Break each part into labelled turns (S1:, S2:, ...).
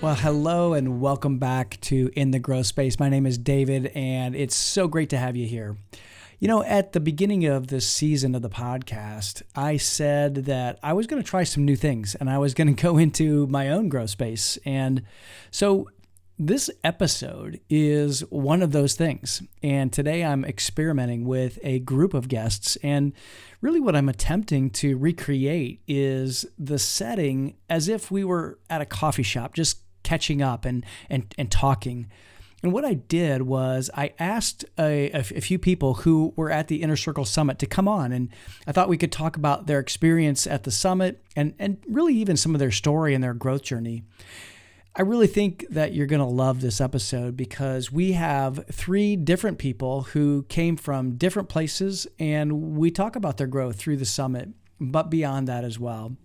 S1: Well, hello and welcome back to In the Growth Space. My name is David, and it's so great to have you here. You know, at the beginning of this season of the podcast, I said that I was going to try some new things and I was going to go into my own growth space. And so this episode is one of those things. And today I'm experimenting with a group of guests. And really what I'm attempting to recreate is the setting as if we were at a coffee shop, just catching up and talking. And what I did was I asked a few people who were at the Inner Circle Summit to come on, and I thought we could talk about their experience at the summit and really even some of their story and their growth journey. I really think that you're going to love this episode because we have three different people who came from different places, and we talk about their growth through the summit, but beyond that as well.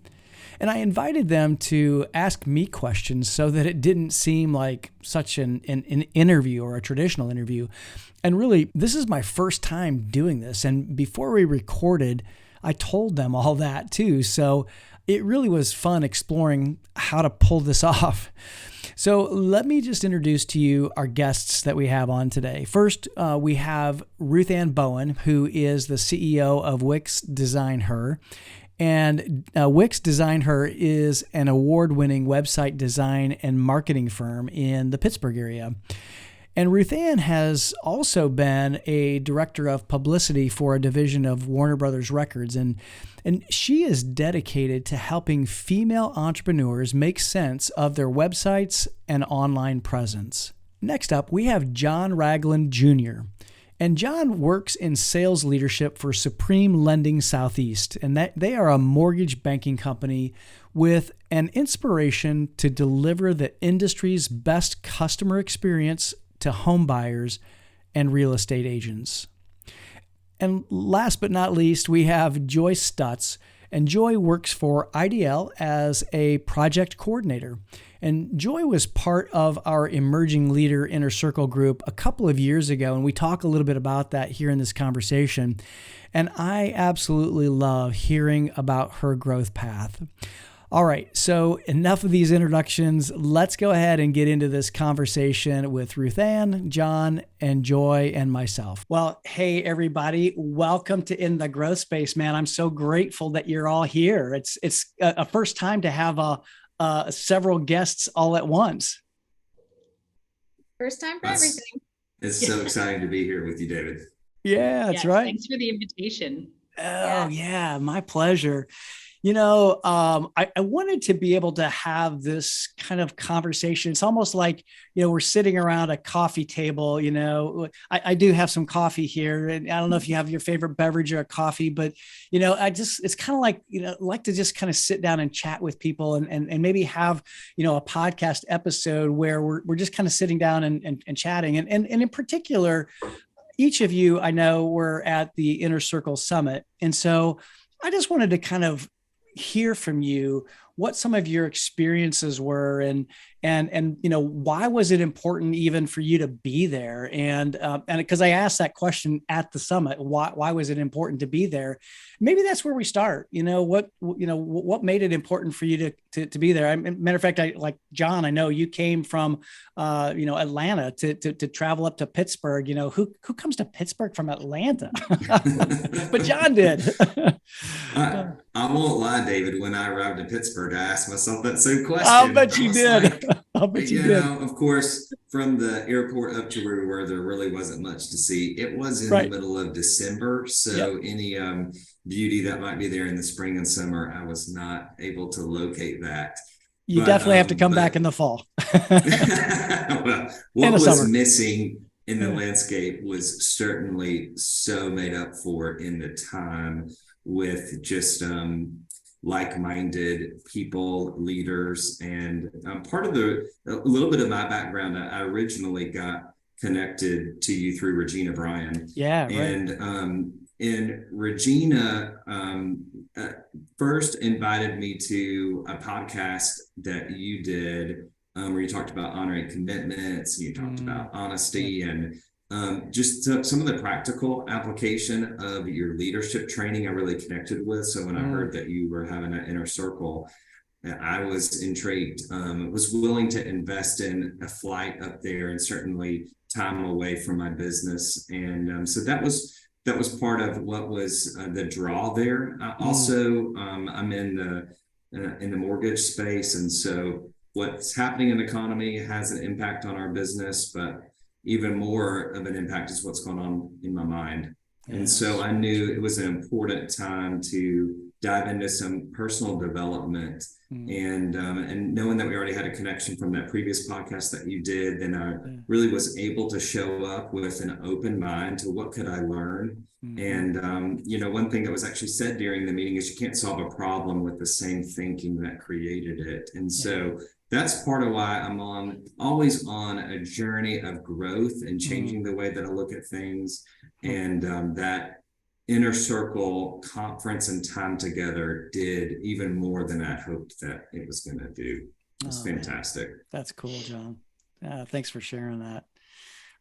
S1: And I invited them to ask me questions so that it didn't seem like such an interview or a traditional interview. And really, this is my first time doing this. And before we recorded, I told them all that too. So it really was fun exploring how to pull this off. So let me just introduce to you our guests that we have on today. First, we have Ruthann Bowen, who is the CEO of Wix Design Her. And Wix Design Her is an award-winning website design and marketing firm in the Pittsburgh area. And Ruthann has also been a director of publicity for a division of Warner Brothers Records. And she is dedicated to helping female entrepreneurs make sense of their websites and online presence. Next up, we have John Ragland Jr., and John works in sales leadership for Supreme Lending Southeast, and that they are a mortgage banking company with an inspiration to deliver the industry's best customer experience to home buyers and real estate agents. And last but not least, we have Joy Stutz, and Joy works for IDL as a project coordinator. And Joy was part of our Emerging Leader Inner Circle group a couple of years ago, and we talk a little bit about that here in this conversation. And I absolutely love hearing about her growth path. All right, so enough of these introductions. Let's go ahead and get into this conversation with Ruthann, John, and Joy, and myself. Well, hey, everybody. Welcome to In the Growth Space, man. I'm so grateful that you're all here. It's a first time to have several guests all at once.
S2: First time for everything.
S3: It's so exciting to be here with you, David.
S1: Yeah, that's right.
S2: Thanks for the invitation.
S1: Oh, yeah, my pleasure. You know, I wanted to be able to have this kind of conversation. It's almost like, we're sitting around a coffee table. I do have some coffee here, and I don't know if you have your favorite beverage or a coffee, but, it's kind of like, like to just kind of sit down and chat with people and maybe have, a podcast episode where we're just kind of sitting down and chatting. And in particular, each of you, I know, were at the Inner Circle Summit. And so I just wanted to kind of hear from you what some of your experiences were and why was it important even for you to be there? And because I asked that question at the summit, why was it important to be there? Maybe that's where we start. What made it important for you to be there? Matter of fact, like John, I know you came from Atlanta to travel up to Pittsburgh. Who comes to Pittsburgh from Atlanta? But John did.
S3: I won't lie, David. When I arrived in Pittsburgh, I asked myself that same question.
S1: I'll bet you did. I'll bet you did.
S3: Of course, from the airport up to where we were, there really wasn't much to see. It was in the middle of December, so any beauty that might be there in the spring and summer, I was not able to locate that.
S1: You definitely have to come back in the fall.
S3: Well, what was missing in the landscape was certainly so made up for in the time with just like-minded people, leaders, and part of a little bit of my background. I originally got connected to you through Regina Bryan.
S1: Yeah, right.
S3: And Regina first invited me to a podcast that you did where you talked about honoring commitments, and you talked about honesty, and just some of the practical application of your leadership training I really connected with. So when I heard that you were having an inner circle, I was intrigued, was willing to invest in a flight up there and certainly time away from my business. And so that was part of what was the draw there. Also, I'm in the mortgage space. And so what's happening in the economy has an impact on our business, but even more of an impact is what's going on in my mind. Yes. And so I knew it was an important time to dive into some personal development. And knowing that we already had a connection from that previous podcast that you did, then I really was able to show up with an open mind to what could I learn. And one thing that was actually said during the meeting is you can't solve a problem with the same thinking that created it. And so that's part of why I'm always on a journey of growth and changing the way that I look at things. And that inner circle conference and time together did even more than I hoped that it was going to do. It's fantastic. Man.
S1: That's cool, John. Thanks for sharing that.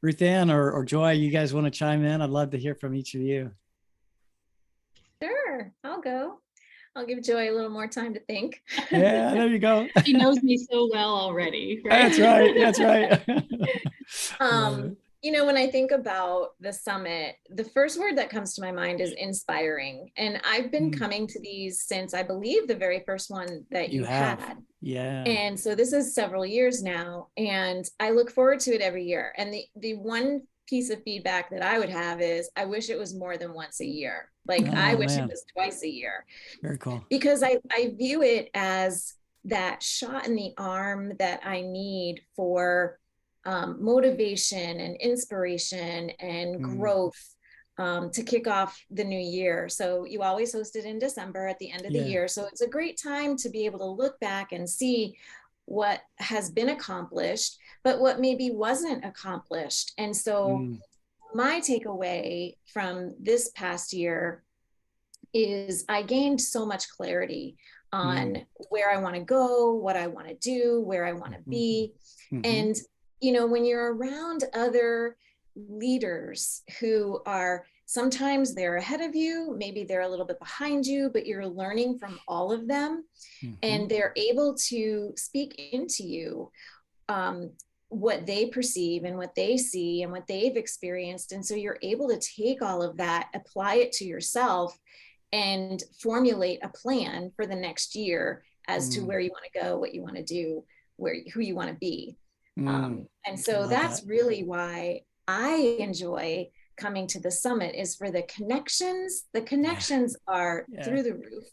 S1: Ruthann or Joy, you guys want to chime in? I'd love to hear from each of you.
S2: Sure, I'll go. I'll give Joy a little more time to think.
S1: Yeah, there you go.
S4: She knows me so well already. Right?
S1: That's right.
S2: When I think about the summit, the first word that comes to my mind is inspiring. And I've been coming to these since, I believe, the very first one that you had.
S1: Yeah.
S2: And so this is several years now, and I look forward to it every year. And the one piece of feedback that I would have is I wish it was more than once a year. I wish it was twice a year.
S1: Very cool.
S2: Because I view it as that shot in the arm that I need for motivation and inspiration and growth to kick off the new year. So you always host it in December at the end of the year. So it's a great time to be able to look back and see what has been accomplished, but what maybe wasn't accomplished. And so my takeaway from this past year is I gained so much clarity on where I want to go, what I want to do, where I want to be. And when you're around other leaders who are, sometimes they're ahead of you, maybe they're a little bit behind you, but you're learning from all of them, and they're able to speak into you what they perceive and what they see and what they've experienced. And so you're able to take all of that, apply it to yourself, and formulate a plan for the next year as to where you want to go, what you want to do, who you want to be. And so that's really why I enjoy coming to the summit, is for the connections. The connections are through the roof.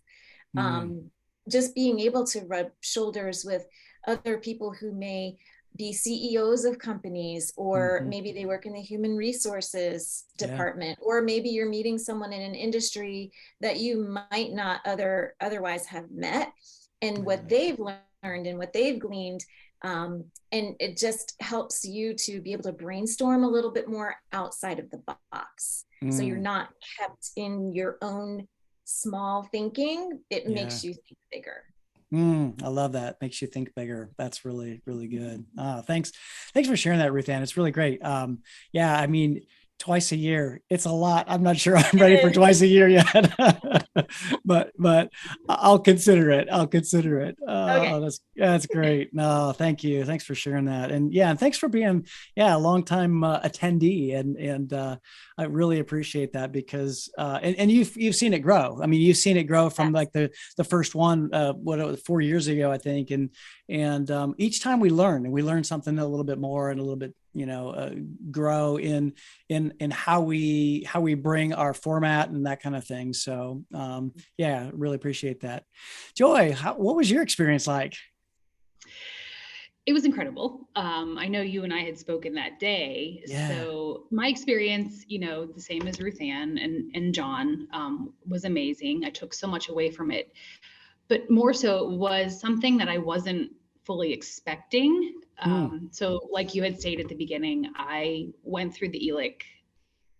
S2: Just being able to rub shoulders with other people who may be CEOs of companies, or maybe they work in the human resources department, or maybe you're meeting someone in an industry that you might not otherwise have met, and what they've learned and what they've gleaned. And it just helps you to be able to brainstorm a little bit more outside of the box. So you're not kept in your own small thinking. It makes you think bigger.
S1: I love that. Makes you think bigger. That's really, really good. Thanks for sharing that, Ruthann. It's really great. I mean, twice a year, it's a lot. I'm not sure I'm ready for twice a year yet, but I'll consider it. Okay. Oh, that's great. No, thank you. Thanks for sharing that. And thanks for being a long time attendee. And I really appreciate that, because and you've seen it grow. I mean, you've seen it grow from like the first one, 4 years ago, I think. And each time we learn something a little bit more, and a little bit, grow in how we bring our format and that kind of thing. So really appreciate that. Joy, what was your experience like?
S4: It was incredible. I know you and I had spoken that day. So my experience, the same as Ruthann and John, was amazing. I took so much away from it, but more so it was something that I wasn't fully expecting. So like you had stated at the beginning, I went through the ELIC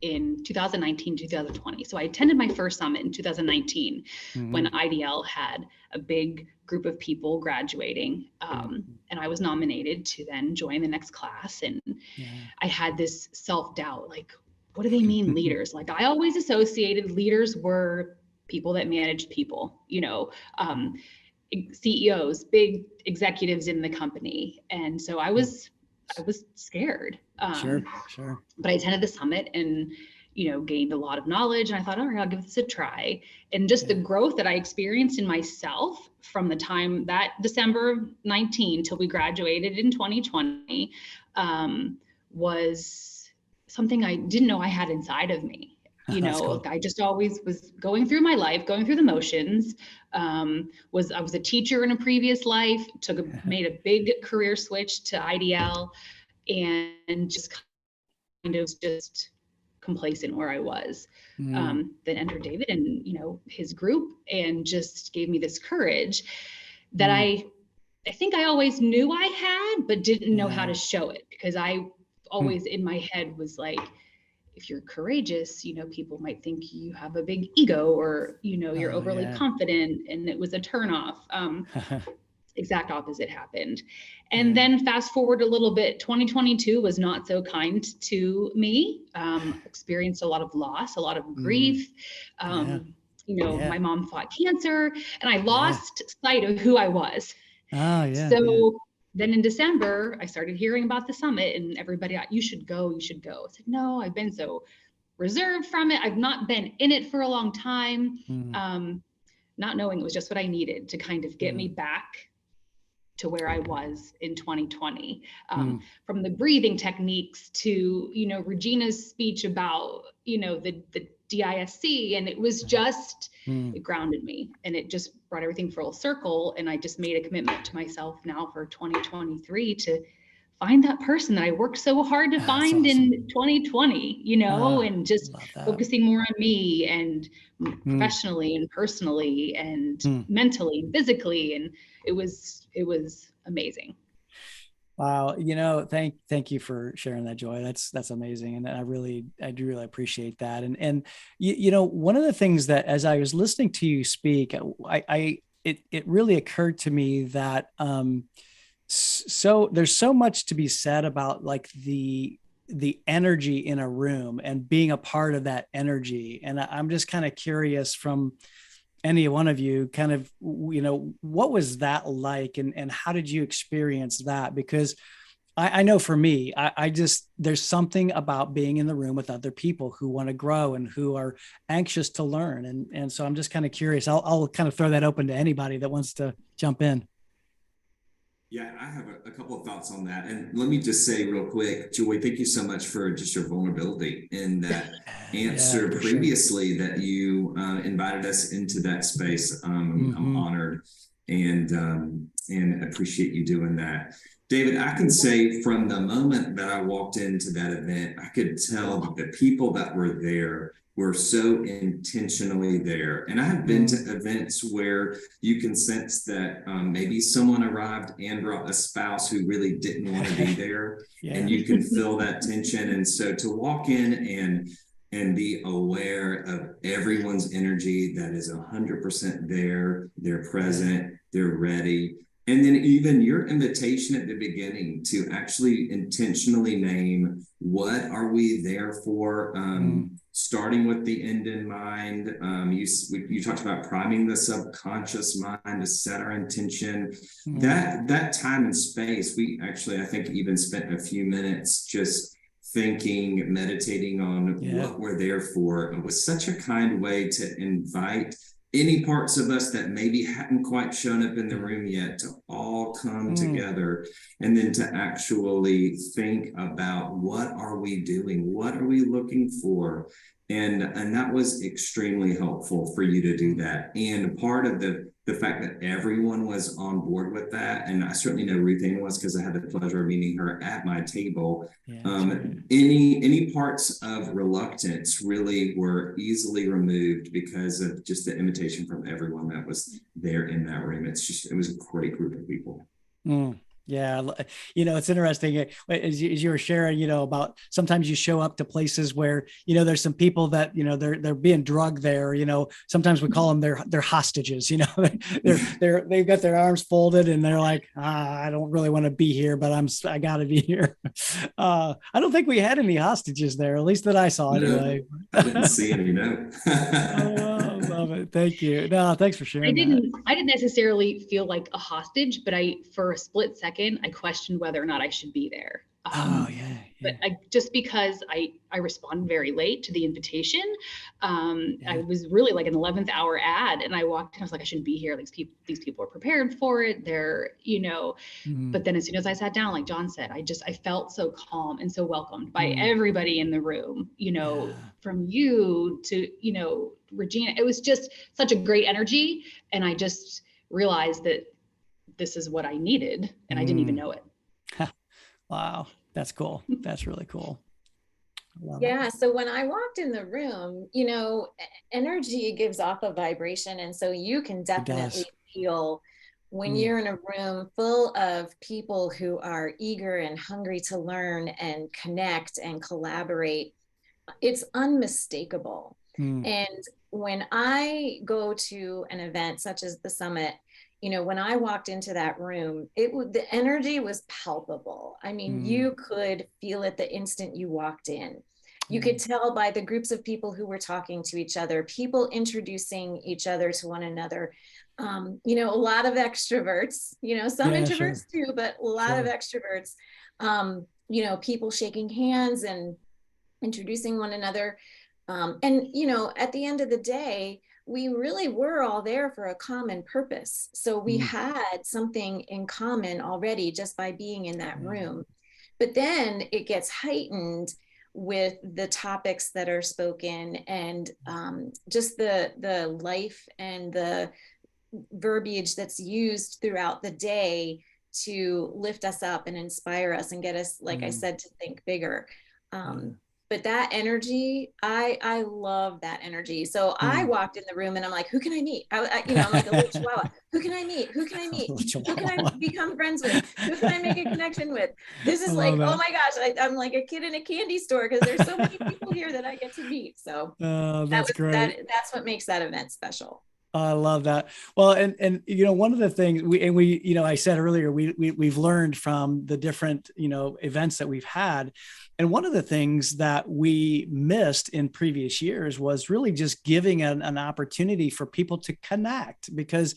S4: in 2019, 2020. So I attended my first summit in 2019 when IDL had a big group of people graduating. And I was nominated to then join the next class. And I had this self-doubt, like, what do they mean leaders? Like, I always associated leaders were people that managed people, you know, CEOs, big executives in the company. And so I was scared.
S1: Sure.
S4: But I attended the summit and, you know, gained a lot of knowledge. And I thought, all right, I'll give this a try. And just the growth that I experienced in myself from the time that December of 19 till we graduated in 2020 was something I didn't know I had inside of me. You know, cool. I just always was going through my life, going through the motions. I was a teacher in a previous life, made a big career switch to IDL, and just kind of just complacent where I was. Then entered David and, you know, his group, and just gave me this courage that I think I always knew I had, but didn't know how to show it, because I always in my head was like, if you're courageous, you know, people might think you have a big ego, or, you know, you're overly confident, and it was a turnoff. Exact opposite happened. And then fast forward a little bit, 2022 was not so kind to me. Experienced a lot of loss, a lot of grief. You know, my mom fought cancer, and I lost sight of who I was. Then in December, I started hearing about the summit, and everybody, you should go, you should go. I said, no, I've been so reserved from it. I've not been in it for a long time. Not knowing it was just what I needed to kind of get me back to where I was in 2020. From the breathing techniques to, you know, Regina's speech about, you know, the DISC, and it was just, it grounded me, and it just brought everything full circle. And I just made a commitment to myself now for 2023 to find that person that I worked so hard to find in 2020, you know, and just focusing more on me, and professionally and personally and mentally and physically. And it was amazing.
S1: Wow. You know, thank you for sharing that, Joy. That's amazing. And I do really appreciate that. And you know, one of the things that, as I was listening to you speak, it really occurred to me that, so there's so much to be said about like the energy in a room and being a part of that energy. And I'm just kind of curious from any one of you, kind of, you know, what was that like, and how did you experience that? Because I know for me, I just, there's something about being in the room with other people who want to grow and who are anxious to learn. And so I'm just kind of curious. I'll kind of throw that open to anybody that wants to jump in.
S3: Yeah, I have a couple of thoughts on that. And let me just say real quick, Joy, thank you so much for just your vulnerability in that answer previously, that you invited us into that space. I'm honored and appreciate you doing that. David, I can say from the moment that I walked into that event, I could tell that the people that were there were so intentionally there. And I have been to events where you can sense that maybe someone arrived and brought a spouse who really didn't want to be there, and you can feel that tension. And so to walk in and be aware of everyone's energy that is 100% there, they're present, they're ready. And then even your invitation at the beginning to actually intentionally name, what are we there for? Starting with the end in mind. You talked about priming the subconscious mind to set our intention. That time and space, we actually, I think, even spent a few minutes just thinking, meditating on what we're there for. It was such a kind way to invite any parts of us that maybe hadn't quite shown up in the room yet to all come together, and then to actually think about, what are we doing? What are we looking for? And that was extremely helpful for you to do that. And part of the fact that everyone was on board with that, and I certainly know Ruthann was, because I had the pleasure of meeting her at my table. Any parts of reluctance really were easily removed because of just the invitation from everyone that was there in that room. It was a great group of people.
S1: Yeah. It's interesting as you were sharing, about sometimes you show up to places where, there's some people that, they're being drugged there, sometimes we call them they're hostages, they've got their arms folded and they're like, I don't really want to be here, but I gotta be here. I don't think we had any hostages there, at least that I saw anyway.
S3: I didn't see any, no.
S1: Oh, love it. Thank you. No, thanks for sharing.
S4: I didn't necessarily feel like a hostage, but for a split second, I questioned whether or not I should be there. But just because I responded very late to the invitation, I was really like an 11th hour ad, and I walked in, I was like, I shouldn't be here. Like these people are prepared for it. They're, but then as soon as I sat down, like John said, I felt so calm and so welcomed by everybody in the room, from you to, Regina. It was just such a great energy. And I just realized that this is what I needed, and I didn't even know it.
S1: Wow. That's cool. That's really cool.
S2: Yeah. So when I walked in the room, energy gives off a vibration. And so you can definitely feel when you're in a room full of people who are eager and hungry to learn and connect and collaborate, it's unmistakable. And when I go to an event such as the summit, when I walked into that room, the energy was palpable. I mean, you could feel it the instant you walked in. You could tell by the groups of people who were talking to each other, people introducing each other to one another. A lot of extroverts, some introverts too, but a lot of extroverts, people shaking hands and introducing one another. At the end of the day, we really were all there for a common purpose. So we had something in common already just by being in that room. But then it gets heightened with the topics that are spoken and just the life and the verbiage that's used throughout the day to lift us up and inspire us and get us, like I said, to think bigger. But that energy, I love that energy. So I walked in the room and I'm like, who can I meet? I'm like a little chihuahua. Who can I meet? Who can I meet? Who can I become friends with? Who can I make a connection with? This is like, oh my gosh, I'm like a kid in a candy store because there's so many people here that I get to meet. So
S1: that's great.
S2: That's what makes that event special.
S1: I love that. Well, and one of the things we I said earlier, we've learned from the different, events that we've had. And one of the things that we missed in previous years was really just giving an opportunity for people to connect, because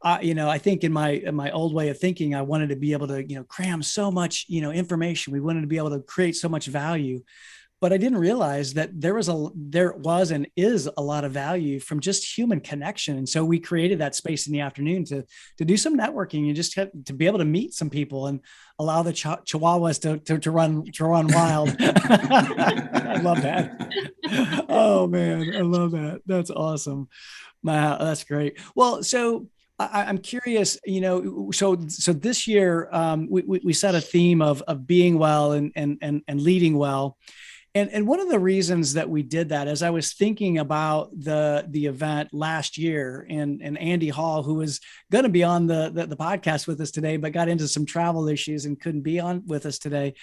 S1: I think in my old way of thinking, I wanted to be able to, cram so much, information. We wanted to be able to create so much value. But I didn't realize that there was and is a lot of value from just human connection. And so we created that space in the afternoon to do some networking and just to be able to meet some people and allow the chihuahuas to run wild. I love that. Oh man, I love that. That's awesome. Wow, that's great. Well, so I'm curious, so this year we set a theme of being well and leading well. And one of the reasons that we did that, as I was thinking about the event last year, and Andy Hall, who was going to be on the podcast with us today, but got into some travel issues and couldn't be on with us today.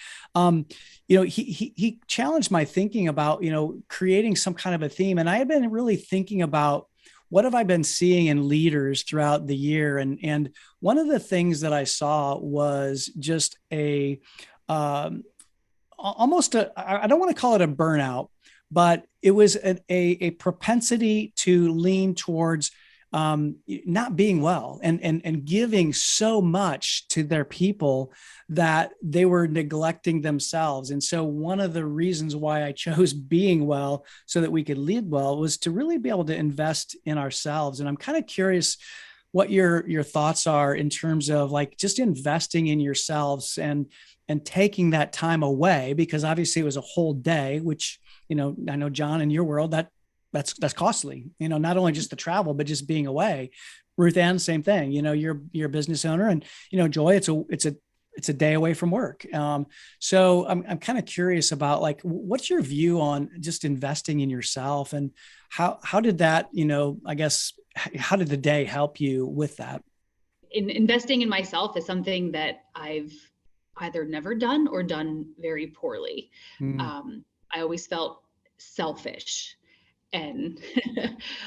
S1: He challenged my thinking about, creating some kind of a theme. And I had been really thinking about what have I been seeing in leaders throughout the year. And one of the things that I saw was just almost I don't want to call it a burnout, but it was a propensity to lean towards not being well and giving so much to their people that they were neglecting themselves. And so one of the reasons why I chose being well so that we could lead well was to really be able to invest in ourselves. And I'm kind of curious what your thoughts are in terms of like just investing in yourselves and taking that time away, because obviously it was a whole day, which, I know, John, in your world, that's costly, not only just the travel, but just being away. Ruthann, same thing, you're a business owner, and, Joy, it's a day away from work. So I'm kind of curious about like, what's your view on just investing in yourself, and how did that, I guess, how did the day help you with that?
S4: investing in myself is something that I've either never done or done very poorly. I always felt selfish, and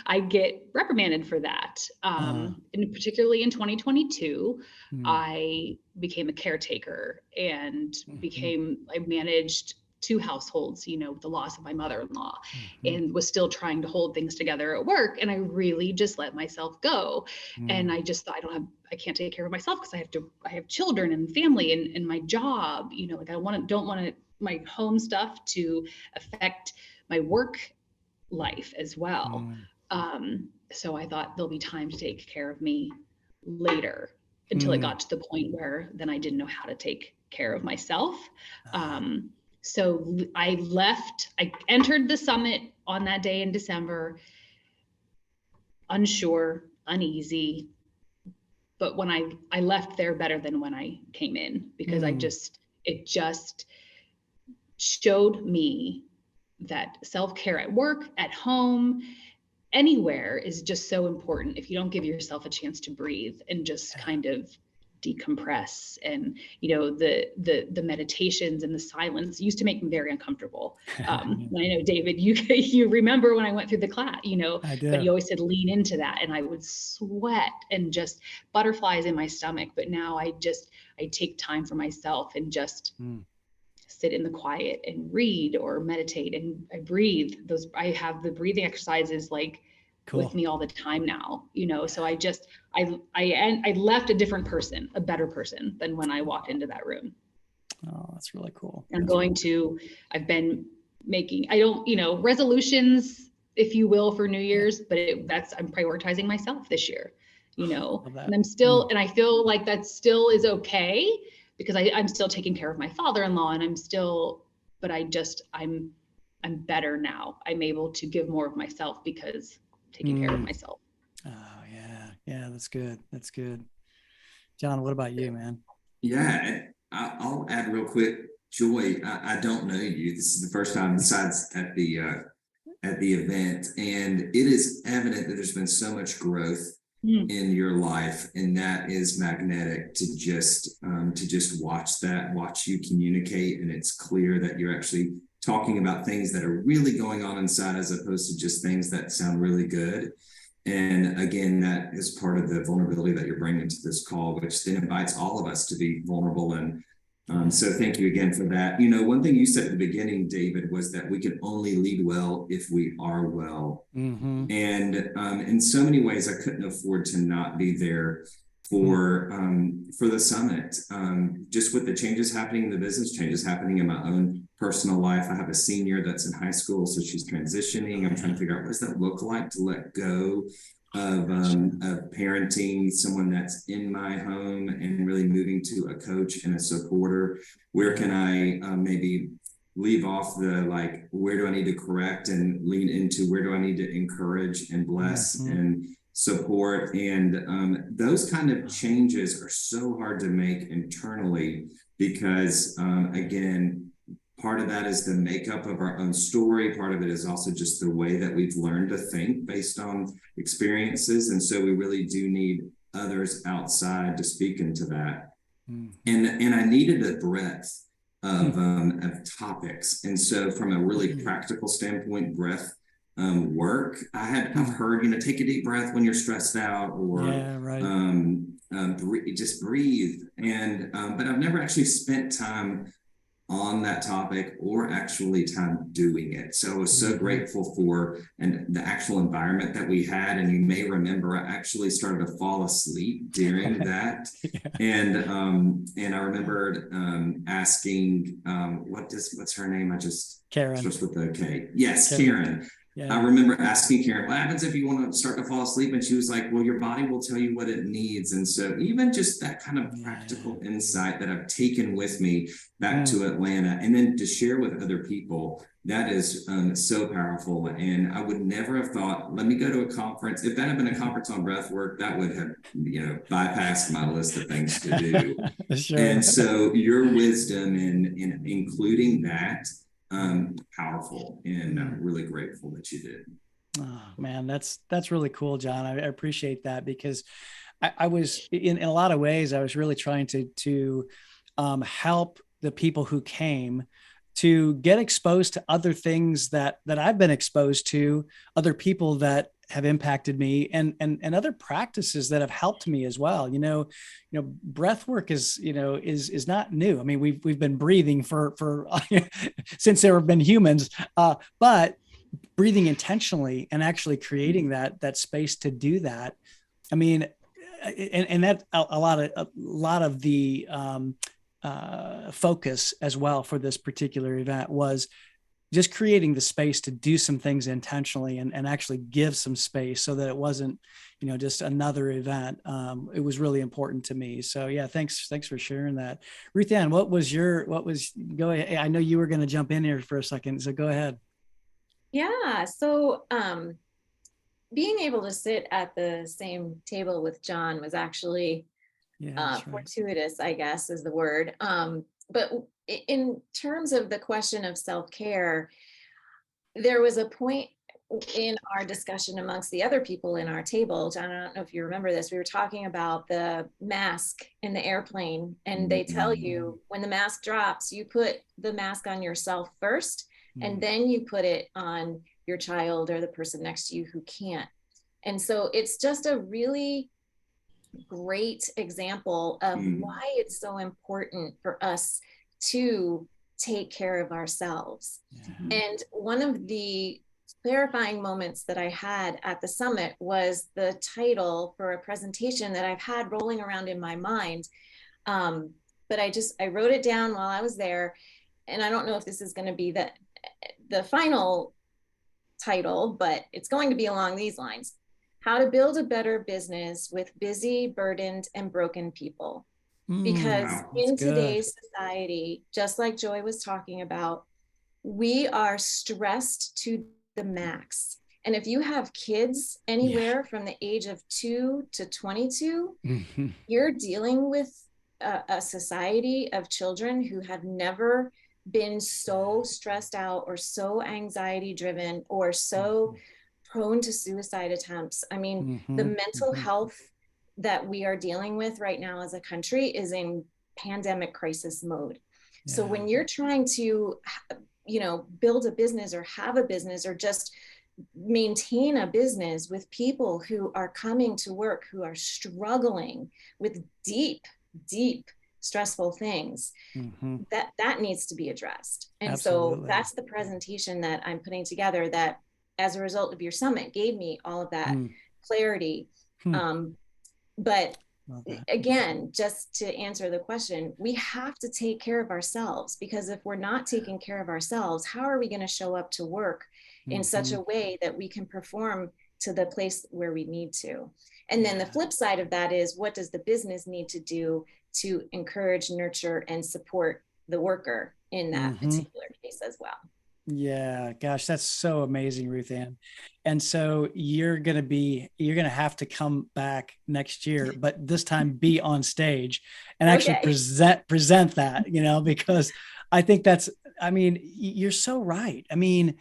S4: I get reprimanded for that. And particularly in 2022, I became a caretaker and I managed 2 households, with the loss of my mother-in-law, and was still trying to hold things together at work. And I really just let myself go. And I just thought, I can't take care of myself because I have children and family and my job, like don't want my home stuff to affect my work life as well. So I thought there'll be time to take care of me later, until it got to the point where then I didn't know how to take care of myself. So I entered the summit on that day in December, unsure, uneasy. But when I left there better than when I came in, because it just showed me that self-care at work, at home, anywhere is just so important. If you don't give yourself a chance to breathe and just kind of decompress, and the meditations and the silence used to make me very uncomfortable. I know, David, you remember when I went through the class, but you always said lean into that, and I would sweat and just butterflies in my stomach. But now I take time for myself and just sit in the quiet and read or meditate, and I breathe. I have the breathing exercises with me all the time now, so I left a different person, a better person than when I walked into that room.
S1: Oh, that's really cool.
S4: I've been making, resolutions, if you will, for New Year's, but I'm prioritizing myself this year, and I'm still, and I feel like that still is okay, because I'm still taking care of my father-in-law, and I'm better now. I'm able to give more of myself because taking care of myself.
S1: Oh yeah. That's good. John, what about you, man?
S3: Yeah, I'll add real quick. Joy, I don't know you. This is the first time besides at the event, and it is evident that there's been so much growth in your life, and that is magnetic to just watch you communicate, and it's clear that you're actually talking about things that are really going on inside, as opposed to just things that sound really good. And again, that is part of the vulnerability that you're bringing to this call, which then invites all of us to be vulnerable. And so thank you again for that. One thing you said at the beginning, David, was that we can only lead well if we are well. And in so many ways, I couldn't afford to not be there for the summit. Just with the changes happening in the business, changes happening in my own personal life. I have a senior that's in high school, so she's transitioning. I'm trying to figure out, what does that look like to let go of parenting someone that's in my home and really moving to a coach and a supporter. Where can I maybe leave off the where do I need to correct, and lean into where do I need to encourage and bless and support. And those kind of changes are so hard to make internally, because again, part of that is the makeup of our own story. Part of it is also just the way that we've learned to think based on experiences. And so we really do need others outside to speak into that. And I needed a breadth of topics. And so from a really practical standpoint, breath work, I've heard, take a deep breath when you're stressed out, or just breathe. And but I've never actually spent time on that topic, or actually time doing it. So I was so grateful for the actual environment that we had. And you may remember, I actually started to fall asleep during that. And I remembered asking, what's her name?
S1: Karen.
S3: Starts with a K. Yes, Karen. Yeah. I remember asking Karen, what happens if you want to start to fall asleep? And she was like, well, your body will tell you what it needs. And so even just that kind of practical insight that I've taken with me back to Atlanta, and then to share with other people, that is so powerful. And I would never have thought, let me go to a conference. If that had been a conference on breath work, that would have, bypassed my list of things to do. Sure. And so your wisdom in including that, powerful, and I'm really grateful that you did.
S1: Oh man, that's really cool, John. I appreciate that, because I was in a lot of ways, I was really trying to help the people who came to get exposed to other things that I've been exposed to, other people that have impacted me, and other practices that have helped me as well. Breath work is not new. I mean, we've been breathing for since there have been humans, but breathing intentionally and actually creating that space to do that. I mean, and that a lot of the focus as well for this particular event was just creating the space to do some things intentionally and actually give some space so that it wasn't, just another event. It was really important to me. So yeah, thanks for sharing that. Ruthann, go ahead. I know you were going to jump in here for a second, so go ahead.
S2: Yeah. So, being able to sit at the same table with John was actually fortuitous, I guess is the word. But in terms of the question of self-care, there was a point in our discussion amongst the other people in our table. John, I don't know if you remember this, we were talking about the mask in the airplane, and they tell you when the mask drops, you put the mask on yourself first, and then you put it on your child or the person next to you who can't. And so it's just a really great example of why it's so important for us to take care of ourselves. And one of the clarifying moments that I had at the summit was the title for a presentation that I've had rolling around in my mind. But I wrote it down while I was there, and I don't know if this is going to be the final title, but it's going to be along these lines: How to Build a Better Business with Busy, Burdened, and Broken People. Because in today's society, just like Joy was talking about, we are stressed to the max. And if you have kids anywhere from the age of 2 to 22, you're dealing with a society of children who have never been so stressed out or so anxiety driven or so prone to suicide attempts. I mean, the mental health that we are dealing with right now as a country is in pandemic crisis mode. So when you're trying to, build a business or have a business or just maintain a business with people who are coming to work, who are struggling with deep stressful things, that needs to be addressed. And so that's the presentation that I'm putting together, that as a result of your summit gave me all of that clarity. But again, just to answer the question, we have to take care of ourselves, because if we're not taking care of ourselves, how are we going to show up to work in such a way that we can perform to the place where we need to? And then the flip side of that is, what does the business need to do to encourage, nurture, and support the worker in that particular case as well?
S1: Yeah, gosh, that's so amazing, Ruthann. And so you're going to have to come back next year, but this time be on stage and actually present that, because I think you're so right. I mean,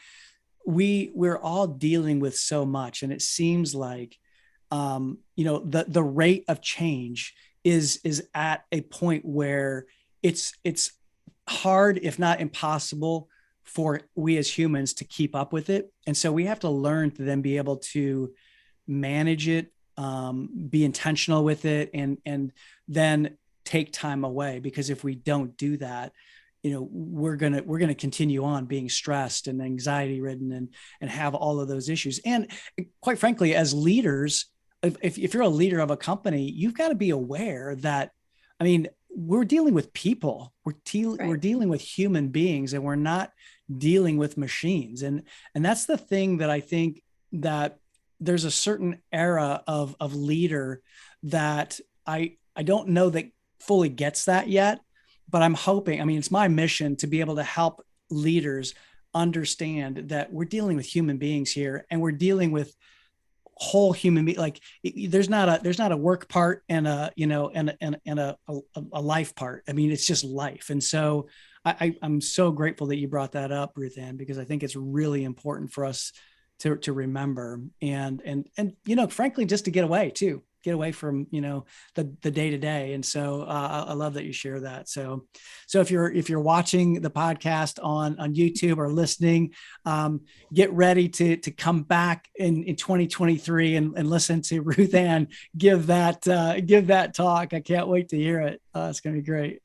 S1: we're all dealing with so much, and it seems like, the rate of change is at a point where it's hard, if not impossible, for we as humans to keep up with it. And so we have to learn to then be able to manage it, be intentional with it, and then take time away. Because if we don't do that, we're going to continue on being stressed and anxiety ridden and have all of those issues. And quite frankly, as leaders, if you're a leader of a company, you've got to be aware that, we're dealing with people, we're dealing with human beings, and we're not dealing with machines. And that's the thing that I think that there's a certain era of leader that I don't know that fully gets that yet, but I'm hoping, it's my mission to be able to help leaders understand that we're dealing with human beings here, and we're dealing with whole human being. Like, there's not a work part and a life part. It's just life. And so I'm so grateful that you brought that up, Ruthann, because I think it's really important for us to remember and frankly, just to get away too. get away from, the day to day. And so I love that you share that. So if you're watching the podcast on YouTube or listening, get ready to come back in 2023 and listen to Ruthann give that talk. I can't wait to hear it. It's going to be great.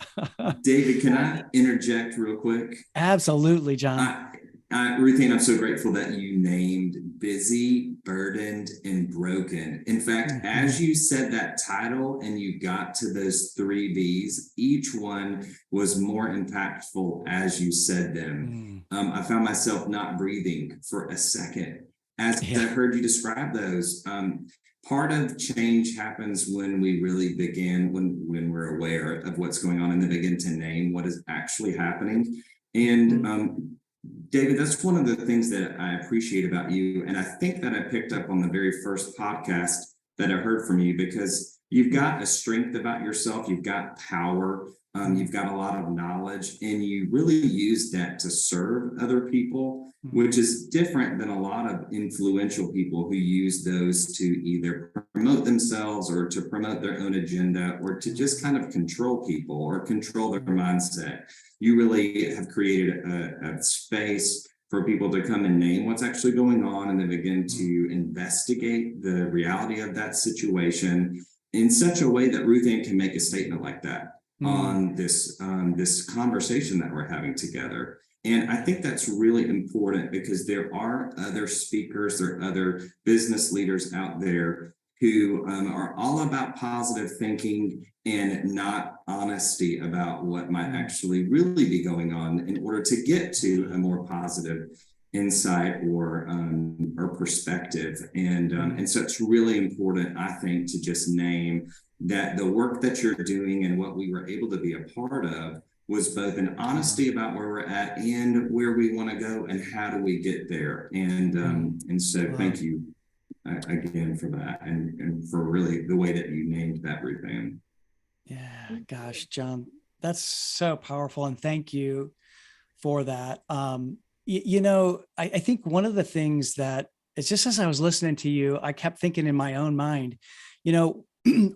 S3: David, can I interject real quick?
S1: Absolutely, John.
S3: Ruthann, I'm so grateful that you named busy, burdened, and broken. In fact, as you said that title and you got to those 3 Bs, each one was more impactful as you said them. I found myself not breathing for a second as I heard you describe those. Part of change happens when we really begin, when we're aware of what's going on and then begin to name what is actually happening. And David, that's one of the things that I appreciate about you. And I think that I picked up on the very first podcast that I heard from you, because you've got a strength about yourself. You've got power. You've got a lot of knowledge, and you really use that to serve other people, which is different than a lot of influential people who use those to either promote themselves or to promote their own agenda or to just kind of control people or control their mindset. You really have created a space for people to come and name what's actually going on and then begin to investigate the reality of that situation in such a way that Ruthann can make a statement like that on this conversation that we're having together. And I think that's really important, because there are other speakers, there are other business leaders out there who are all about positive thinking and not honesty about what might actually really be going on in order to get to a more positive insight or perspective. And so it's really important, I think, to just name that the work that you're doing and what we were able to be a part of was both an honesty about where we're at and where we want to go and how do we get there. And so thank you again for that, and for really the way that you named that, Ruthann.
S1: Yeah, gosh, John, that's so powerful. And thank you for that. I think one of the things that it's just, as I was listening to you, I kept thinking in my own mind,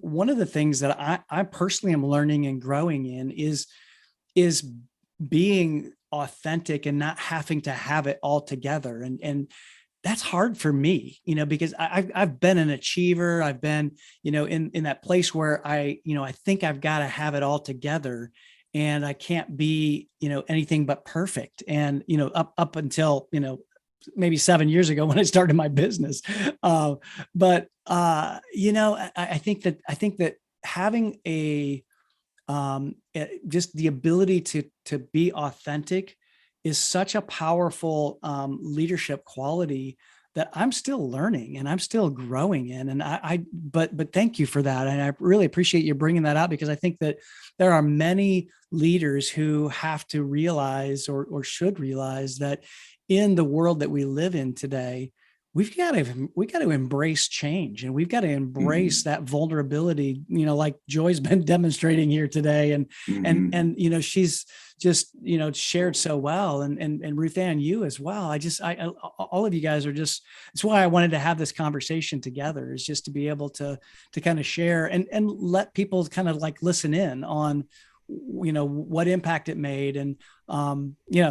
S1: one of the things that I personally am learning and growing in is being authentic and not having to have it all together. And that's hard for me, because I've been an achiever. I've been, in that place where I think I've got to have it all together, and I can't be, anything but perfect. And, up until, maybe 7 years ago when I started my business. But I think that having just the ability to be authentic is such a powerful leadership quality that I'm still learning and I'm still growing in. And but thank you for that. And I really appreciate you bringing that out, because I think that there are many leaders who have to realize or should realize that in the world that we live in today, we got to embrace change, and we've got to embrace that vulnerability, like Joy's been demonstrating here today. And she's just, shared so well. And Ruthann, you as well. All of you guys are just, it's why I wanted to have this conversation together, is just to be able to kind of share and let people kind of like listen in on, what impact it made. And,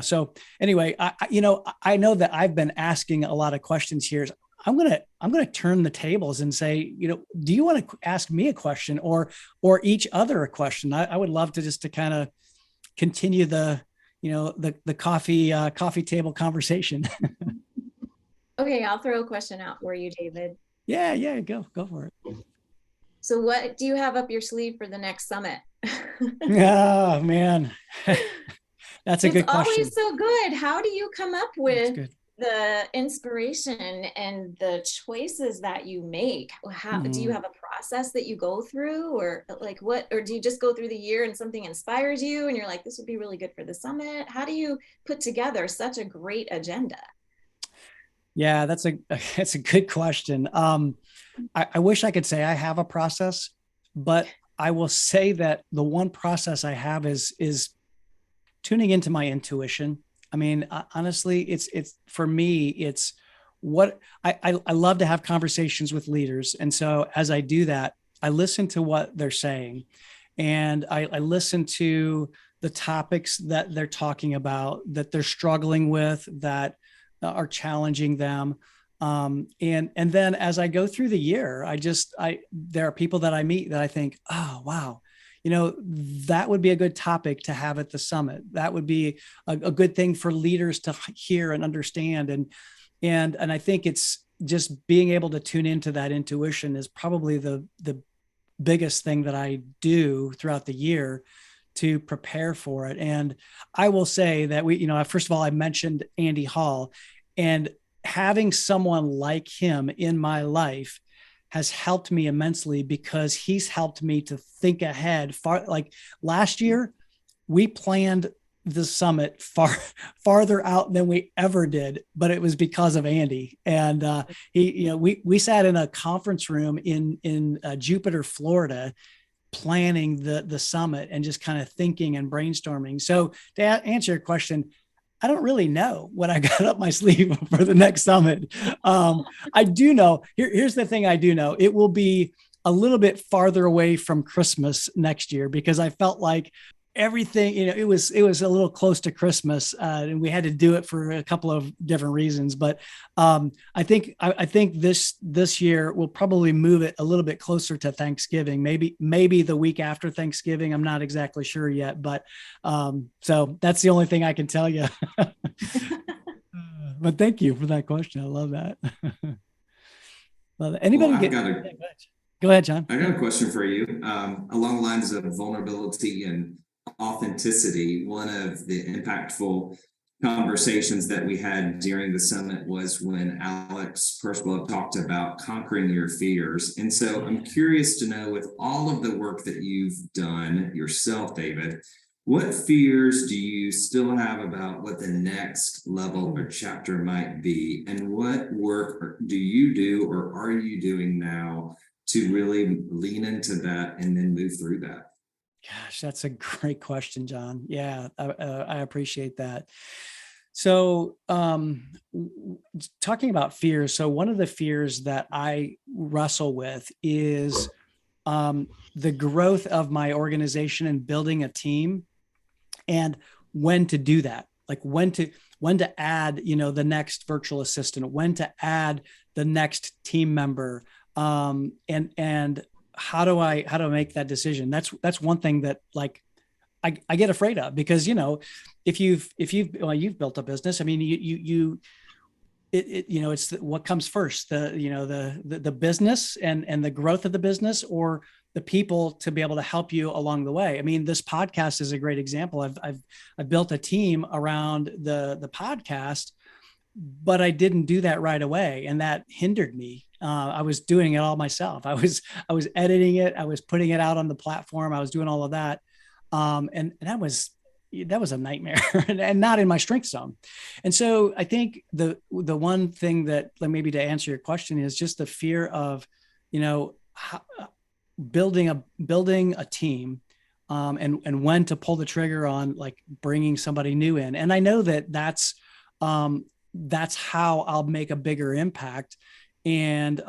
S1: so anyway, I know that I've been asking a lot of questions here. I'm going to turn the tables and say, do you want to ask me a question or each other a question? I would love to kind of continue the coffee table conversation.
S2: Okay. I'll throw a question out for you, David.
S1: Yeah. Go for it.
S2: So what do you have up your sleeve for the next summit?
S1: Oh man, that's a good question.
S2: It's always so good. How do you come up with the inspiration and the choices that you make? How do you have a process that you go through, or like what, or do you just go through the year and something inspires you and you're like, this would be really good for the summit? How do you put together such a great agenda?
S1: Yeah, that's a good question. I wish I could say I have a process, but I will say that the one process I have is tuning into my intuition. I mean, honestly, it's for me, it's what I love to have conversations with leaders. And so as I do that, I listen to what they're saying, and I listen to the topics that they're talking about, that they're struggling with, that are challenging them. And then as I go through the year, there are people that I meet that I think, oh, wow, that would be a good topic to have at the summit. That would be a good thing for leaders to hear and understand. And I think it's just being able to tune into that intuition is probably the biggest thing that I do throughout the year to prepare for it. And I will say that first of all, I mentioned Andy Hall, and having someone like him in my life has helped me immensely, because he's helped me to think ahead far. Like last year, we planned the summit farther out than we ever did, but it was because of Andy. And we sat in a conference room in Jupiter, Florida, planning the summit and just kind of thinking and brainstorming. So to answer your question, I don't really know what I got up my sleeve for the next summit. I do know, here's the thing I do know. It will be a little bit farther away from Christmas next year, because I felt like everything, it was a little close to Christmas, and we had to do it for a couple of different reasons. But I think this year we'll probably move it a little bit closer to Thanksgiving, maybe the week after Thanksgiving. I'm not exactly sure yet, but so that's the only thing I can tell you. But thank you for that question. I love that. Anybody go ahead, John.
S3: I got a question for you, along the lines of vulnerability and authenticity. One of the impactful conversations that we had during the summit was when Alex Percival talked about conquering your fears. And so I'm curious to know, with all of the work that you've done yourself, David, what fears do you still have about what the next level or chapter might be? And what work do you do, or are you doing now, to really lean into that and then move through that?
S1: Gosh, that's a great question, John. Yeah, I appreciate that. So talking about fears. So one of the fears that I wrestle with is the growth of my organization and building a team, and when to do that, like when to add, the next virtual assistant, when to add the next team member, and how do I make that decision? That's one thing that I get afraid of, because, if you've built a business, I mean, it's what comes first, the business and the growth of the business, or the people to be able to help you along the way. I mean, this podcast is a great example. I've built a team around the podcast, but I didn't do that right away, and that hindered me. I was doing it all myself. I was editing it. I was putting it out on the platform. I was doing all of that. And that was a nightmare and not in my strength zone. And so I think the one thing that, maybe to answer your question, is just the fear of, building a team, and when to pull the trigger on bringing somebody new in. And I know that's how I'll make a bigger impact. And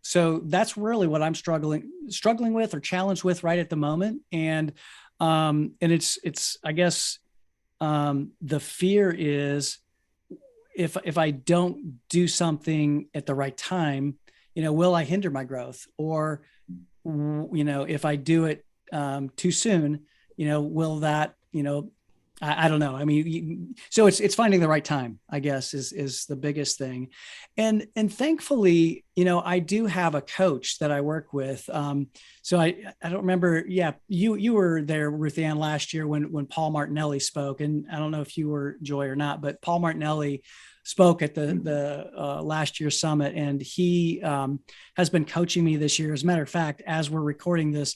S1: so that's really what I'm struggling with, or challenged with right at the moment. And it's I guess the fear is, if I don't do something at the right time, will I hinder my growth? Or, if I do it too soon, will that, I don't know. I mean, so it's finding the right time, I guess, is the biggest thing. And thankfully, I do have a coach that I work with. So I don't remember. Yeah. You were there, Ruthann, last year when Paul Martinelli spoke, and I don't know if you were, Joy, or not, but Paul Martinelli spoke at the last year's summit, and he has been coaching me this year. As a matter of fact, as we're recording this,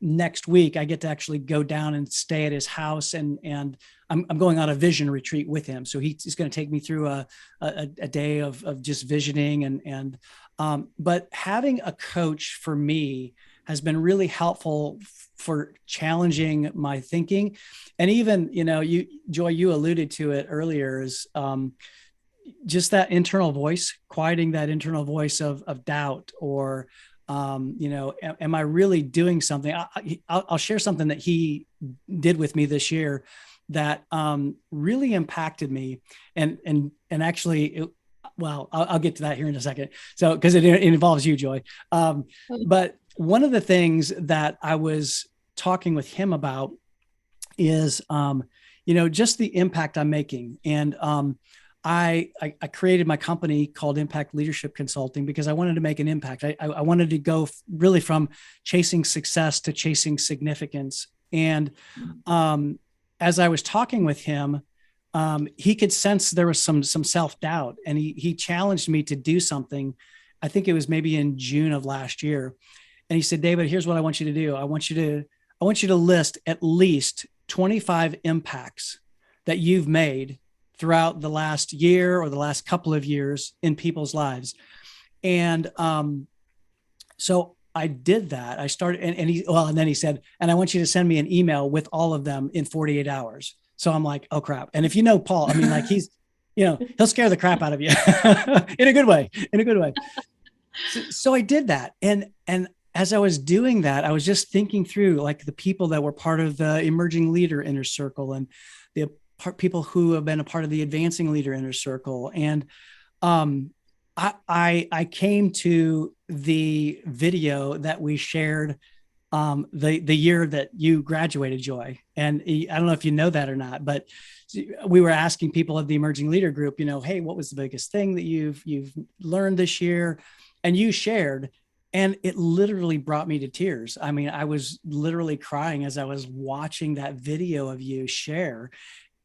S1: next week, I get to actually go down and stay at his house, and I'm going on a vision retreat with him. So he's going to take me through a day of just visioning, but having a coach for me has been really helpful for challenging my thinking. And even, Joy, you alluded to it earlier, is just that internal voice, quieting that internal voice of doubt, or Am I really doing something? I'll share something that he did with me this year that really impacted me, and actually, I'll get to that here in a second. So, because it involves you, Joy. But one of the things that I was talking with him about is, just the impact I'm making. And I created my company called Impact Leadership Consulting because I wanted to make an impact. I wanted to go really from chasing success to chasing significance. And as I was talking with him, he could sense there was some self-doubt, and he challenged me to do something. I think it was maybe in June of last year. And he said, David, here's what I want you to do. I want you to list at least 25 impacts that you've made throughout the last year or the last couple of years in people's lives. And so I did that. I started, and then he said, and I want you to send me an email with all of them in 48 hours. So I'm like, oh crap. And if you know Paul, I mean, like he's, he'll scare the crap out of you in a good way. So I did that. And as I was doing that, I was just thinking through like the people that were part of the Emerging Leader Inner Circle and the people who have been a part of the Advancing Leader Inner Circle. And I came to the video that we shared the year that you graduated, Joy. And I don't know if you know that or not, but we were asking people of the Emerging Leader Group, hey, what was the biggest thing that you've learned this year? And you shared. And it literally brought me to tears. I mean, I was literally crying as I was watching that video of you share.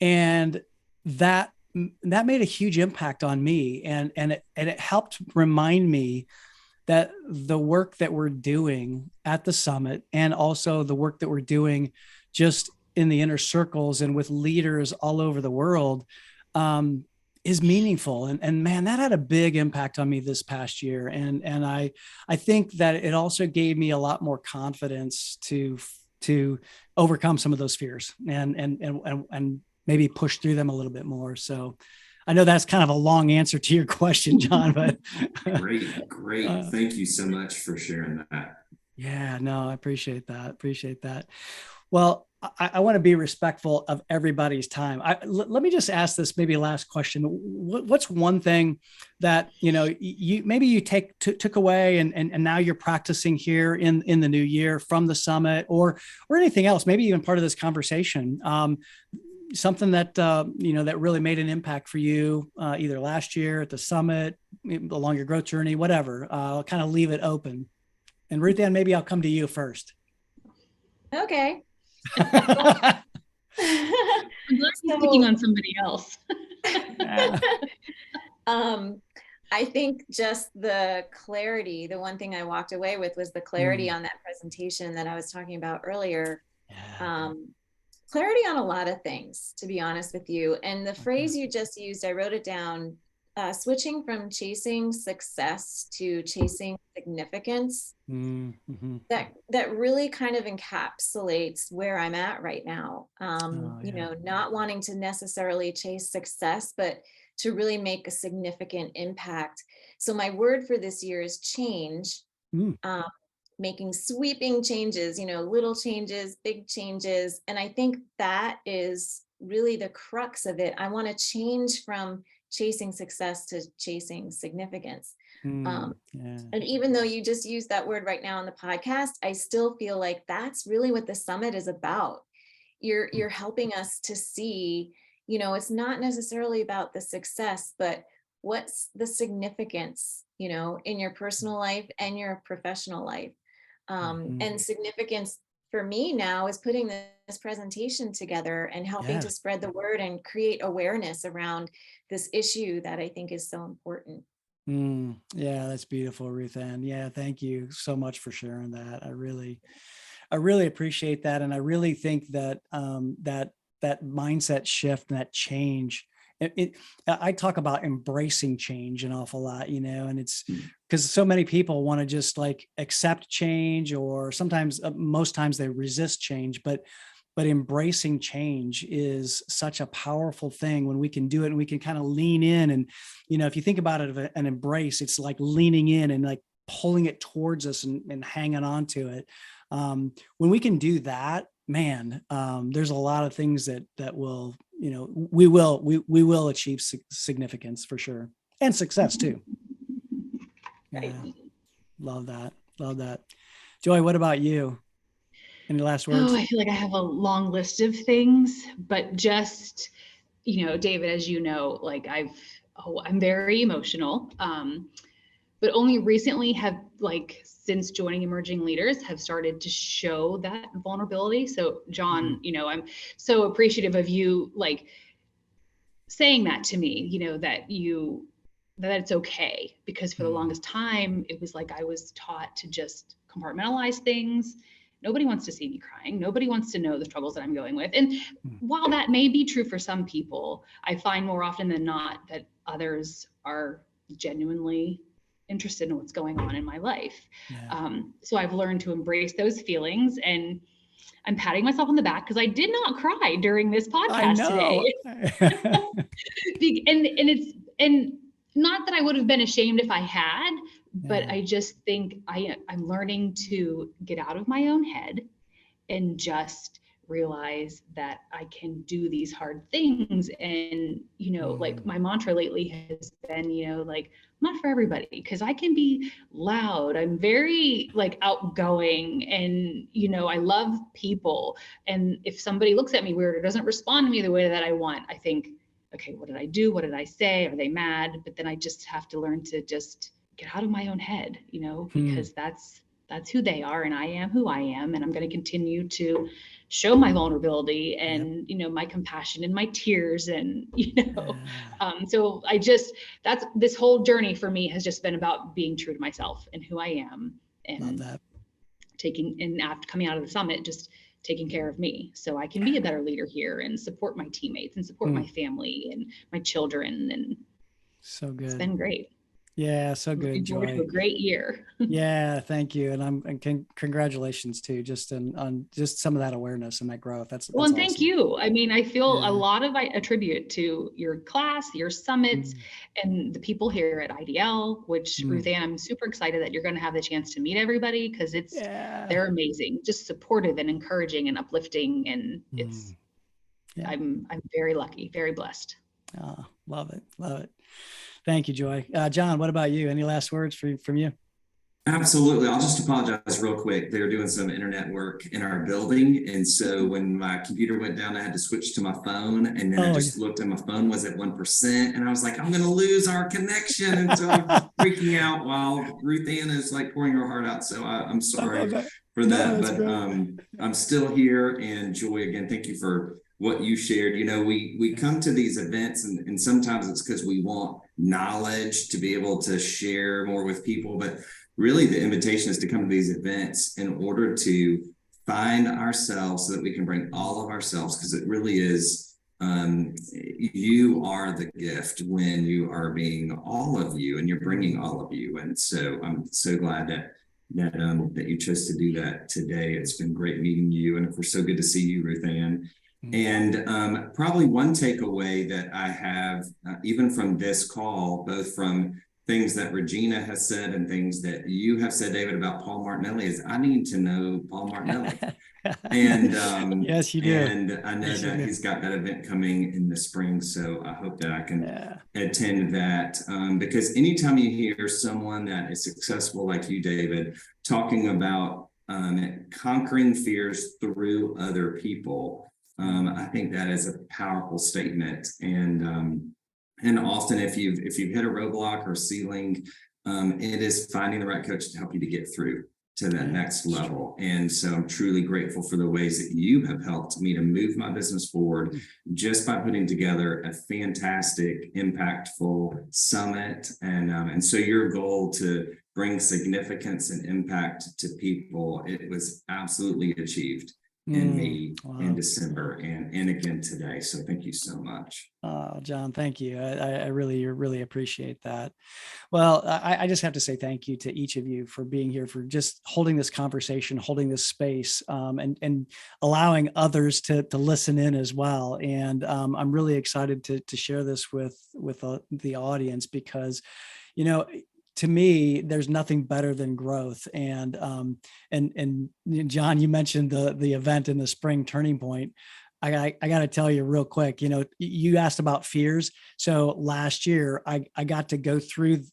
S1: And that made a huge impact on me. And it helped remind me that the work that we're doing at the summit, and also the work that we're doing just in the inner circles and with leaders all over the world, is meaningful. And man, that had a big impact on me this past year. And I think that it also gave me a lot more confidence to overcome some of those fears and maybe push through them a little bit more. So I know that's kind of a long answer to your question, John, but
S3: great. Thank you so much for sharing that.
S1: Yeah, no, I appreciate that. Well, I want to be respectful of everybody's time. Let me just ask this maybe last question. What's one thing that, you took away and now you're practicing here in the new year from the summit or anything else, maybe even part of this conversation, something that, that really made an impact for you, either last year at the summit, along your growth journey, whatever. I'll kind of leave it open. And Ruthann, maybe I'll come to you first.
S2: Okay.
S4: I'm glad you're picking on somebody else.
S2: I think just the clarity, the one thing I walked away with was the clarity on that presentation that I was talking about earlier.
S1: Yeah.
S2: Clarity on a lot of things, to be honest with you. And the phrase you just used, I wrote it down, switching from chasing success to chasing significance. Mm-hmm. That really kind of encapsulates where I'm at right now. Not wanting to necessarily chase success, but to really make a significant impact. So my word for this year is change. Making sweeping changes, little changes, big changes. And I think that is really the crux of it. I want to change from chasing success to chasing significance. And even though you just used that word right now on the podcast, I still feel like that's really what the summit is about. You're helping us to see, it's not necessarily about the success, but what's the significance, in your personal life and your professional life. And significance for me now is putting this presentation together and helping to spread the word and create awareness around this issue that I think is so important.
S1: Yeah, that's beautiful, Ruthann. Yeah, thank you so much for sharing that. I really appreciate that. And I really think that that mindset shift and that change, I talk about embracing change an awful lot, and it's because so many people want to just like accept change, or sometimes, most times they resist change, but embracing change is such a powerful thing when we can do it and we can kind of lean in. And, if you think about it, an embrace, it's like leaning in and like pulling it towards us and hanging on to it. When we can do that, man, there's a lot of things that will, we will achieve significance for sure, and success too. Yeah. Love that. Love that. Joy, what about you? Any last words?
S4: Oh, I feel like I have a long list of things, but just, David, as you know, like I'm very emotional. But only recently have, like, since joining Emerging Leaders, have started to show that vulnerability. So John, I'm so appreciative of you, like, saying that to me, that it's okay, because for the longest time, it was like I was taught to just compartmentalize things. Nobody wants to see me crying. Nobody wants to know the struggles that I'm going with. And while that may be true for some people, I find more often than not that others are genuinely interested in what's going on in my life. Yeah. So I've learned to embrace those feelings, and I'm patting myself on the back because I did not cry during this podcast today. and not that I would have been ashamed if I had, but I just think I'm learning to get out of my own head and just realize that I can do these hard things. And, like my mantra lately has been, like, I'm not for everybody, because I can be loud. I'm very, like, outgoing, and, I love people. And if somebody looks at me weird or doesn't respond to me the way that I want, I think, okay, what did I do? What did I say? Are they mad? But then I just have to learn to just get out of my own head, because that's who they are, and I am who I am, and I'm going to continue to show my vulnerability and, my compassion and my tears, and, so that's this whole journey for me has just been about being true to myself and who I am, and after coming out of the summit, just taking care of me so I can be a better leader here and support my teammates and support my family and my children. And
S1: so good.
S4: It's been great.
S1: Yeah, so good, Joy.
S4: To a great year.
S1: Yeah, thank you, and congratulations too, just on just some of that awareness and that growth. That's
S4: and
S1: awesome.
S4: Thank you. I mean, I feel a lot of I attribute to your class, your summits, and the people here at IDL. Which Ruthann, I'm super excited that you're going to have the chance to meet everybody, because they're amazing, just supportive and encouraging and uplifting, and it's I'm very lucky, very blessed.
S1: Oh, love it. Thank you, Joy. John, what about you? Any last words from you?
S3: Absolutely. I'll just apologize real quick. They were doing some internet work in our building. And so when my computer went down, I had to switch to my phone. And then I just looked and my phone was at 1%. And I was like, I'm going to lose our connection. And so I'm freaking out while Ruthann is like pouring her heart out. So I'm sorry for that. But I'm still here. And Joy, again, thank you for what you shared. We come to these events, and sometimes it's because we want knowledge to be able to share more with people, but really the invitation is to come to these events in order to find ourselves so that we can bring all of ourselves, because it really is you are the gift when you are being all of you and you're bringing all of you. And so I'm so glad that you chose to do that today. It's been great meeting you, and we're so good to see you, Ruthann. And probably one takeaway that I have, even from this call, both from things that Regina has said and things that you have said, David, about Paul Martinelli, is I need to know Paul Martinelli. And
S1: yes, you do.
S3: And I know that he's got that event coming in the spring, so I hope that I can attend that. Because anytime you hear someone that is successful like you, David, talking about conquering fears through other people, I think that is a powerful statement. And often if you've hit a roadblock or ceiling, it is finding the right coach to help you to get through to that next level. And so I'm truly grateful for the ways that you have helped me to move my business forward just by putting together a fantastic, impactful summit. And so your goal to bring significance and impact to people, it was absolutely achieved in me in December and again today. So thank you so much.
S1: Oh, John, thank you. I really appreciate that. Well, I just have to say thank you to each of you for being here, for just holding this conversation, holding this space, and allowing others to listen in as well. And I'm really excited to share this with the audience, because, to me, there's nothing better than growth. And John, you mentioned the event in the spring, Turning Point. I got to tell you real quick, you asked about fears. So last year I got to go through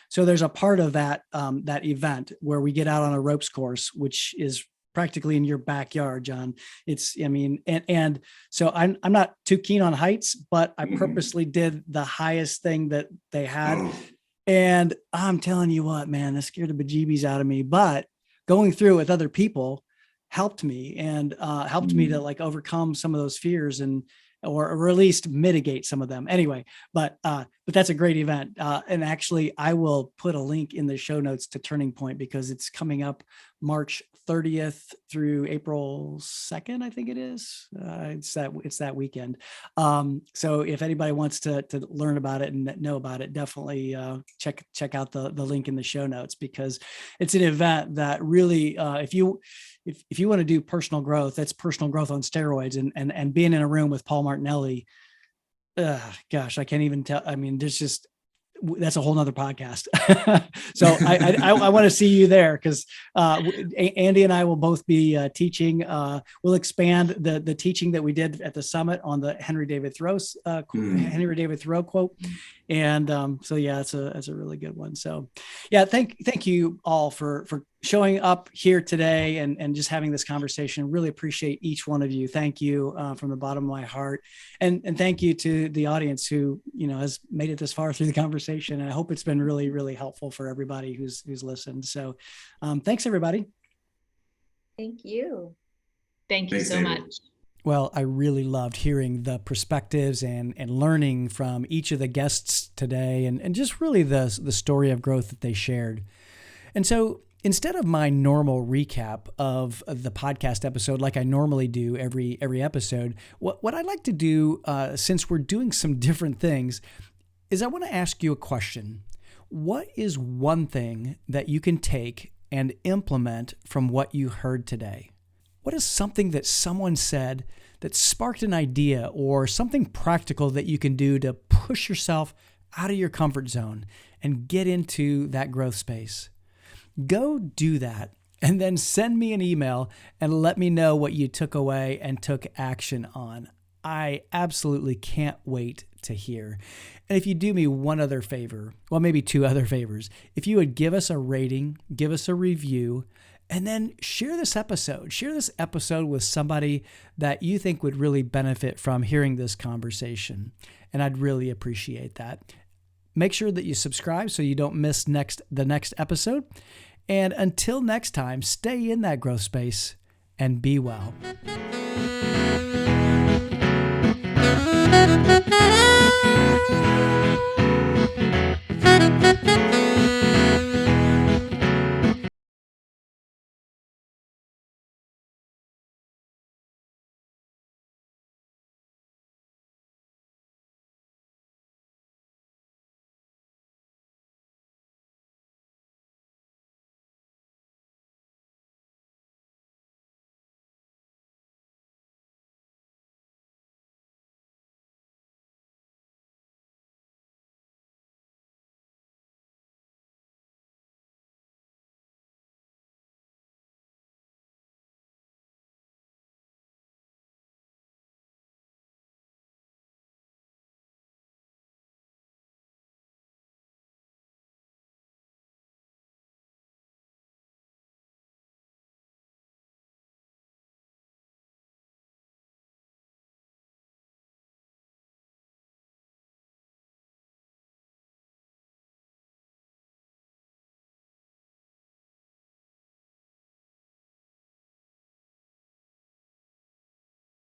S1: so there's a part of that event where we get out on a ropes course, which is practically in your backyard, John. And so I'm not too keen on heights, but I purposely did the highest thing that they had. And I'm telling you what, man, that scared the bejeebies out of me, but going through with other people helped me and helped me to like overcome some of those fears or at least mitigate some of them anyway. But that's a great event. And actually I will put a link in the show notes to Turning Point because it's coming up March 30th through April 2nd, I think it is. It's that weekend. So if anybody wants to learn about it and know about it, definitely check out the link in the show notes, because it's an event that really, if you want to do personal growth, that's personal growth on steroids, and being in a room with Paul Martinelli, gosh, I can't even tell. I mean, that's a whole nother podcast. So I want to see you there, because Andy and I will both be teaching. We'll expand the teaching that we did at the summit on the Henry David Thoreau quote. And so yeah, it's a really good one. So yeah, thank you all for showing up here today and just having this conversation. Really appreciate each one of you. Thank you from the bottom of my heart. And thank you to the audience who, has made it this far through the conversation. And I hope it's been really, really helpful for everybody who's listened. So thanks, everybody.
S2: Thank you.
S4: Thank you so much.
S1: Well, I really loved hearing the perspectives and learning from each of the guests today, and just really the story of growth that they shared. And so instead of my normal recap of the podcast episode, like I normally do every episode, what I'd like to do, since we're doing some different things, is I want to ask you a question. What is one thing that you can take and implement from what you heard today? What is something that someone said that sparked an idea or something practical that you can do to push yourself out of your comfort zone and get into that growth space? Go do that, and then send me an email and let me know what you took away and took action on. I absolutely can't wait to hear. And if you do me one other favor, well, maybe two other favors, if you would give us a rating, give us a review, and then share this episode. Share this episode with somebody that you think would really benefit from hearing this conversation. And I'd really appreciate that. Make sure that you subscribe so you don't miss the next episode. And until next time, stay in that growth space and be well.